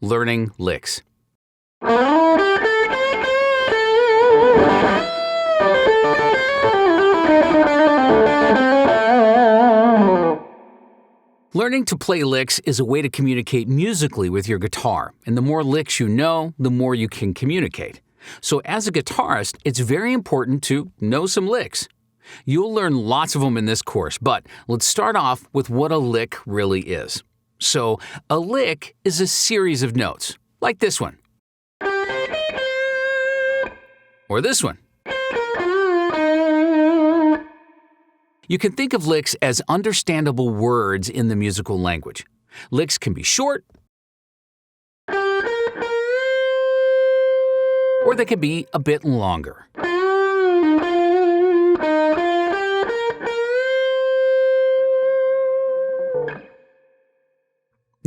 Learning licks. Learning to play licks is a way to communicate musically with your guitar, and the more licks you know, the more you can communicate. So as a guitarist, it's very important to know some licks. You'll learn lots of them in this course, but let's start off with what a lick really is. So, a lick is a series of notes, like this one. Or this one. You can think of licks as understandable words in the musical language. Licks can be short, or they can be a bit longer.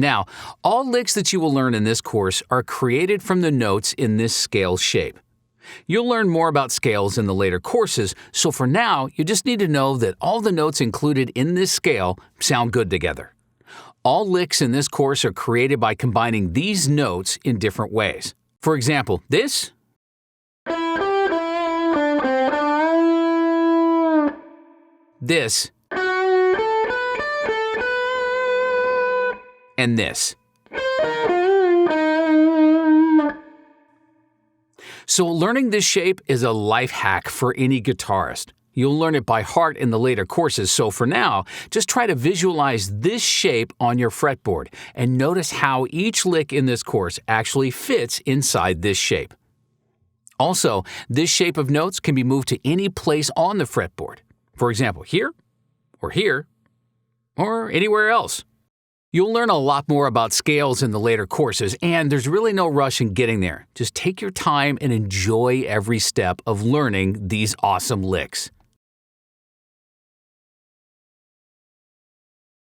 Now, all licks that you will learn in this course are created from the notes in this scale shape. You'll learn more about scales in the later courses, so for now, you just need to know that all the notes included in this scale sound good together. All licks in this course are created by combining these notes in different ways. For example, this, this, and this. So learning this shape is a life hack for any guitarist. You'll learn it by heart in the later courses, so for now, just try to visualize this shape on your fretboard and notice how each lick in this course actually fits inside this shape. Also, this shape of notes can be moved to any place on the fretboard. For example, here, or anywhere else. You'll learn a lot more about scales in the later courses, and there's really no rush in getting there. Just take your time and enjoy every step of learning these awesome licks.